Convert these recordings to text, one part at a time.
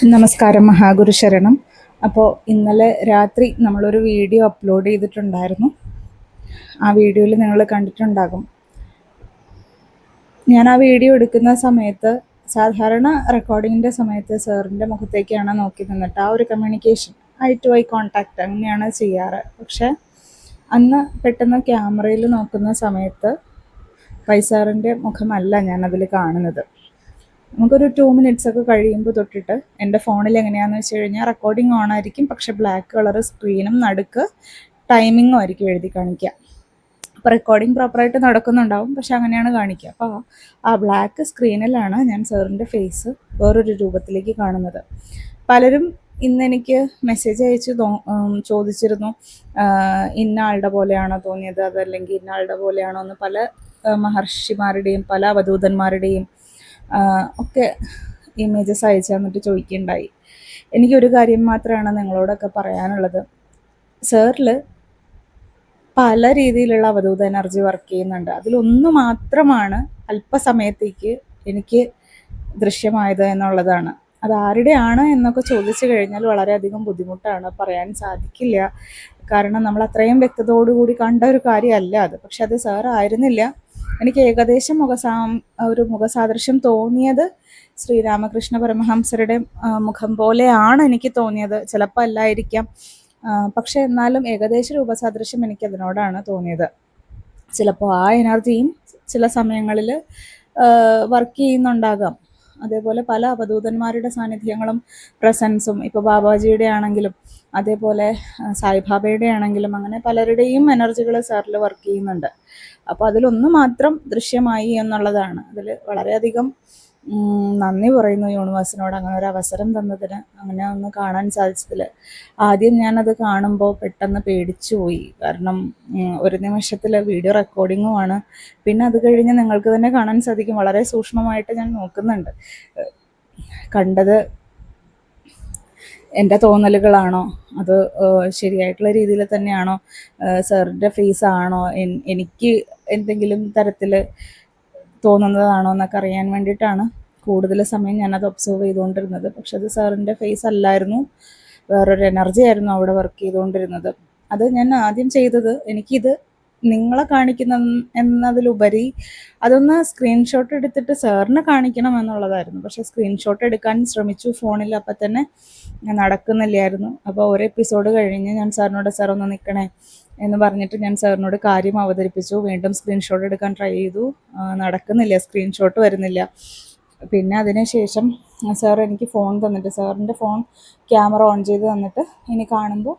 നമസ്കാരം, മഹാഗുരു ശരണം. അപ്പോൾ ഇന്നലെ രാത്രി നമ്മളൊരു വീഡിയോ അപ്ലോഡ് ചെയ്തിട്ടുണ്ടായിരുന്നു. ആ വീഡിയോയിൽ നിങ്ങൾ കണ്ടിട്ടുണ്ടാകും. ഞാൻ ആ വീഡിയോ എടുക്കുന്ന സമയത്ത് സാധാരണ റെക്കോർഡിങ്ങിൻ്റെ സമയത്ത് സാറിൻ്റെ മുഖത്തേക്കാണ് നോക്കി നിന്നിട്ട് ആ ഒരു communication, eye to eye contact അങ്ങനെയാണ് ചെയ്യാറ്. പക്ഷേ അന്ന് പെട്ടെന്ന് ക്യാമറയിൽ നോക്കുന്ന സമയത്ത് സാറിൻ്റെ മുഖമല്ല ഞാനതിൽ കാണുന്നത്. നമുക്കൊരു 2 മിനിറ്റ്സ് ഒക്കെ കഴിയുമ്പോൾ തൊട്ടിട്ട് എൻ്റെ ഫോണിൽ എങ്ങനെയാണെന്ന് വെച്ച് കഴിഞ്ഞാൽ റെക്കോർഡിംഗ് ഓൺ ആയിരിക്കും, പക്ഷെ ബ്ലാക്ക് കളർ സ്ക്രീനും നടുക്ക് ടൈമിങ്ങും ആയിരിക്കും എഴുതി കാണിക്കുക. അപ്പോൾ റെക്കോർഡിംഗ് പ്രോപ്പറായിട്ട് നടക്കുന്നുണ്ടാവും, പക്ഷെ അങ്ങനെയാണ് കാണിക്കുക. അപ്പോൾ ആ ബ്ലാക്ക് സ്ക്രീനിലാണ് ഞാൻ സാറിൻ്റെ ഫേസ് വേറൊരു രൂപത്തിലേക്ക് കാണുന്നത്. പലരും ഇന്നെനിക്ക് മെസ്സേജ് അയച്ച് ചോദിച്ചിരുന്നു, ഇന്ന ആളുടെ പോലെയാണോ തോന്നിയത്, അതല്ലെങ്കിൽ ഇന്ന ആളുടെ പോലെയാണോ എന്ന്. പല മഹർഷിമാരുടെയും പല അവധൂതന്മാരുടെയും ഒക്കെ ഇമേജസ് അയച്ചു തന്നിട്ട് ചോദിക്കുകയുണ്ടായി. എനിക്കൊരു കാര്യം മാത്രമാണ് നിങ്ങളോടൊക്കെ പറയാനുള്ളത്. സാറിൽ പല രീതിയിലുള്ള അവധൂത എനർജി വർക്ക് ചെയ്യുന്നുണ്ട്. അതിലൊന്ന് മാത്രമാണ് അല്പസമയത്തേക്ക് എനിക്ക് ദൃശ്യമായത് എന്നുള്ളതാണ്. അത് ആരുടെയാണ് എന്നൊക്കെ ചോദിച്ചു കഴിഞ്ഞാൽ വളരെയധികം ബുദ്ധിമുട്ടാണ്, പറയാൻ സാധിക്കില്ല. കാരണം നമ്മൾ അത്രയും വ്യക്തതയോടുകൂടി കണ്ട ഒരു കാര്യമല്ല അത്. പക്ഷെ അത് സാർ ആയിരുന്നില്ല. എനിക്ക് ഏകദേശം ഒരു മുഖസാദൃശ്യം തോന്നിയത് ശ്രീരാമകൃഷ്ണ പരമഹംസരുടെ മുഖം പോലെയാണ് എനിക്ക് തോന്നിയത്. ചിലപ്പോൾ അല്ലായിരിക്കാം, പക്ഷെ എന്നാലും ഏകദേശ രൂപസാദൃശ്യം എനിക്കതിനോടാണ് തോന്നിയത്. ചിലപ്പോൾ ആ എനർജിയും ചില സമയങ്ങളിൽ വർക്ക് ചെയ്യുന്നുണ്ടാകാം. അതേപോലെ പല അവധൂതന്മാരുടെ സാന്നിധ്യങ്ങളും പ്രസൻസും, ഇപ്പോൾ ബാബാജിയുടെ ആണെങ്കിലും അതേപോലെ സായിബാബയുടെ ആണെങ്കിലും അങ്ങനെ പലരുടെയും എനർജികൾ സാറിൽ വർക്ക് ചെയ്യുന്നുണ്ട്. അപ്പോൾ അതിലൊന്ന് മാത്രം ദൃശ്യമായി എന്നുള്ളതാണ്. അതിൽ വളരെയധികം നന്ദി പറയുന്നു യൂണിവേഴ്സിനോട്, അങ്ങനെ ഒരു അവസരം തന്നതിന്, അങ്ങനെ ഒന്ന് കാണാൻ സാധിച്ചതിൽ. ആദ്യം ഞാനത് കാണുമ്പോൾ പെട്ടെന്ന് പേടിച്ചു പോയി. കാരണം ഒരു നിമിഷത്തിൽ വീഡിയോ റെക്കോർഡിങ്ങുമാണ്. പിന്നെ അത് കഴിഞ്ഞ് നിങ്ങൾക്ക് തന്നെ കാണാൻ സാധിക്കും, വളരെ സൂക്ഷ്മമായിട്ട് ഞാൻ നോക്കുന്നുണ്ട്. കണ്ടത് എൻ്റെ തോന്നലുകളാണോ, അത് ശരിയായിട്ടുള്ള രീതിയിൽ തന്നെയാണോ, സാറിൻ്റെ ഫേസ് ആണോ, എനിക്ക് എന്തെങ്കിലും തരത്തിൽ തോന്നുന്നതാണോ എന്നൊക്കെ അറിയാൻ വേണ്ടിയിട്ടാണ് കൂടുതൽ സമയം ഞാനത് ഒബ്സർവ് ചെയ്തുകൊണ്ടിരുന്നത്. പക്ഷെ അത് സാറിൻ്റെ ഫേസ് അല്ലായിരുന്നു, വേറൊരു എനർജി ആയിരുന്നു അവിടെ വർക്ക് ചെയ്തുകൊണ്ടിരുന്നത്. അത് ഞാൻ ആദ്യം ചെയ്തത്, എനിക്കിത് നിങ്ങളെ കാണിക്കുന്ന എന്നതിലുപരി അതൊന്ന് സ്ക്രീൻഷോട്ട് എടുത്തിട്ട് സാറിനെ കാണിക്കണം എന്നുള്ളതായിരുന്നു. പക്ഷെ സ്ക്രീൻഷോട്ട് എടുക്കാൻ ശ്രമിച്ചു ഫോണിൽ, അപ്പം തന്നെ നടക്കുന്നില്ലായിരുന്നു. അപ്പോൾ ഒരു എപ്പിസോഡ് കഴിഞ്ഞ് ഞാൻ സാറിനോട് സാർ ഒന്ന് നിൽക്കണേ എന്ന് പറഞ്ഞിട്ട് ഞാൻ സാറിനോട് കാര്യം അവതരിപ്പിച്ചു. വീണ്ടും സ്ക്രീൻഷോട്ട് എടുക്കാൻ ട്രൈ ചെയ്തു, നടക്കുന്നില്ല, സ്ക്രീൻഷോട്ട് വരുന്നില്ല. പിന്നെ അതിന് ശേഷം സാർ എനിക്ക് ഫോൺ തന്നിട്ട്, സാറിൻ്റെ ഫോൺ ക്യാമറ ഓൺ ചെയ്ത് തന്നിട്ട് ഇനി കാണുമ്പോൾ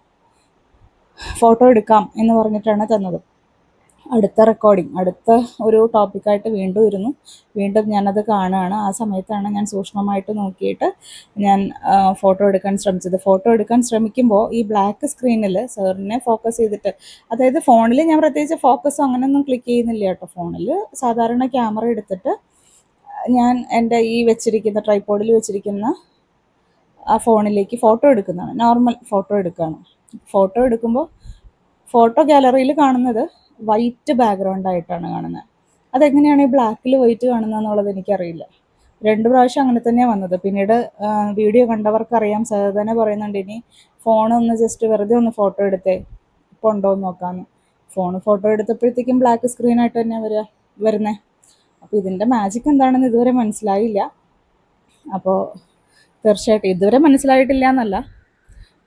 ഫോട്ടോ എടുക്കാം എന്ന് പറഞ്ഞിട്ടാണ് തന്നത്. അടുത്ത റെക്കോർഡിങ്, അടുത്ത ഒരു ടോപ്പിക്കായിട്ട് വീണ്ടും ഞാനത് കാണുകയാണ്. ആ സമയത്താണ് ഞാൻ സൂക്ഷ്മമായിട്ട് നോക്കിയിട്ട് ഞാൻ ഫോട്ടോ എടുക്കാൻ ശ്രമിച്ചത്. ഫോട്ടോ എടുക്കാൻ ശ്രമിക്കുമ്പോൾ ഈ ബ്ലാക്ക് സ്ക്രീനിൽ സാറിനെ ഫോക്കസ് ചെയ്തിട്ട്, അതായത് ഫോണിൽ ഞാൻ പ്രത്യേകിച്ച് ഫോക്കസ് അങ്ങനെയൊന്നും ക്ലിക്ക് ചെയ്യുന്നില്ല കേട്ടോ. ഫോണിൽ സാധാരണ ക്യാമറ എടുത്തിട്ട് ഞാൻ എൻ്റെ ഈ വെച്ചിരിക്കുന്ന ട്രൈപോഡിൽ വെച്ചിരിക്കുന്ന ആ ഫോണിലേക്ക് ഫോട്ടോ എടുക്കുന്നതാണ്, നോർമൽ ഫോട്ടോ എടുക്കുകയാണ്. ഫോട്ടോ എടുക്കുമ്പോൾ ഫോട്ടോ ഗാലറിയിൽ കാണുന്നത് വൈറ്റ് ബാക്ക്ഗ്രൗണ്ട് ആയിട്ടാണ് കാണുന്നത്. അതെങ്ങനെയാണ് ഈ ബ്ലാക്കിൽ വൈറ്റ് കാണുന്നത് എന്നുള്ളത് എനിക്കറിയില്ല. 2 പ്രാവശ്യം അങ്ങനെ തന്നെയാണ് വന്നത്. പിന്നീട് വീഡിയോ കണ്ടവർക്കറിയാം, സാർ തന്നെ പറയുന്നുണ്ട്, ഇനി ഫോണൊന്ന് ജസ്റ്റ് വെറുതെ ഒന്ന് ഫോട്ടോ എടുത്തേ, ഇപ്പോൾ ഉണ്ടോ എന്ന് നോക്കാമെന്ന്. ഫോട്ടോ എടുത്തപ്പോഴത്തേക്കും ബ്ലാക്ക് സ്ക്രീനായിട്ട് തന്നെ വരുന്നത്. അപ്പോൾ ഇതിൻ്റെ മാജിക് എന്താണെന്ന് ഇതുവരെ മനസ്സിലായില്ല. അപ്പോൾ തീർച്ചയായിട്ടും ഇതുവരെ മനസ്സിലായിട്ടില്ല എന്നല്ല,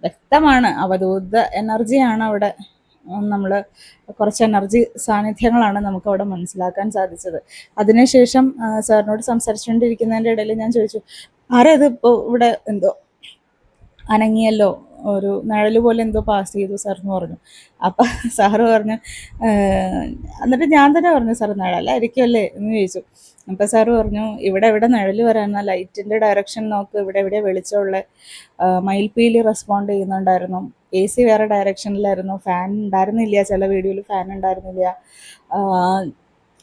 വ്യക്തമാണ് അവധൂത എനർജിയാണ് അവിടെ. നമ്മൾ കുറച്ച് എനർജി സാന്നിധ്യങ്ങളാണ് നമുക്കവിടെ മനസ്സിലാക്കാൻ സാധിച്ചത്. അതിനുശേഷം സാറിനോട് സംസാരിച്ചുകൊണ്ടിരിക്കുന്നതിൻ്റെ ഇടയിൽ ഞാൻ ചോദിച്ചു, ആരാ ഇത് ഇപ്പോൾ ഇവിടെ എന്തോ അനങ്ങിയല്ലോ, ഒരു നിഴൽ പോലെ എന്തോ പാസ് ചെയ്തു സാർ എന്ന് പറഞ്ഞു. അപ്പം സാറ് പറഞ്ഞു, എന്നിട്ട് ഞാൻ തന്നെ പറഞ്ഞു, സാർ നിഴലായിരിക്കുമല്ലേ എന്ന് ചോദിച്ചു. അപ്പം സാറ് പറഞ്ഞു, ഇവിടെ നിഴൽ വരാനാ, ലൈറ്റിൻ്റെ ഡയറക്ഷൻ നോക്ക്, ഇവിടെ വെളിച്ചമുള്ള. മയിൽപ്പീലി റെസ്പോണ്ട് ചെയ്യുന്നുണ്ടായിരുന്നു. AC വേറെ ഡയറക്ഷനിലായിരുന്നു, ഫാൻ ഉണ്ടായിരുന്നില്ല, ചില വീഡിയോയിൽ ഫാൻ ഉണ്ടായിരുന്നില്ല.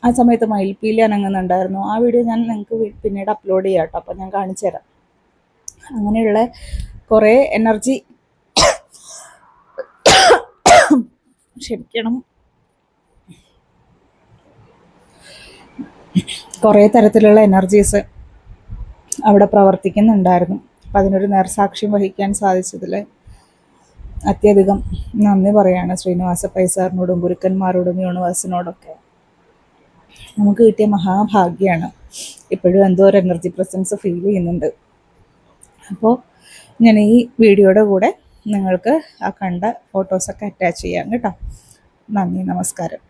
ആ സമയത്ത് മയിൽപ്പീലി അനങ്ങുന്നുണ്ടായിരുന്നു. ആ വീഡിയോ ഞാൻ നിങ്ങൾക്ക് പിന്നീട് അപ്ലോഡ് ചെയ്യാം കേട്ടോ, അപ്പം ഞാൻ കാണിച്ചു തരാം. അങ്ങനെയുള്ള കുറേ എനർജി, ക്ഷമിക്കണം, കുറേ തരത്തിലുള്ള എനർജീസ് അവിടെ പ്രവർത്തിക്കുന്നുണ്ടായിരുന്നു. അപ്പം അതിനൊരു നേർസാക്ഷ്യം വഹിക്കാൻ സാധിച്ചതിൽ അത്യധികം നന്ദി പറയാണ് ശ്രീനിവാസ പൈ സാറിനോടും ഗുരുക്കന്മാരോടും യൂണിവേഴ്സിനോടൊക്കെ. നമുക്ക് കിട്ടിയ മഹാഭാഗ്യമാണ്. ഇപ്പോഴും എന്തോ ഒരു എനർജി പ്രസൻസ് ഫീൽ ചെയ്യുന്നുണ്ട്. അപ്പോൾ ഞാൻ ഈ വീഡിയോയുടെ കൂടെ നിങ്ങൾക്ക് ആ കണ്ട ഫോട്ടോസൊക്കെ അറ്റാച്ച് ചെയ്യാം കേട്ടോ. നന്ദി, നമസ്കാരം.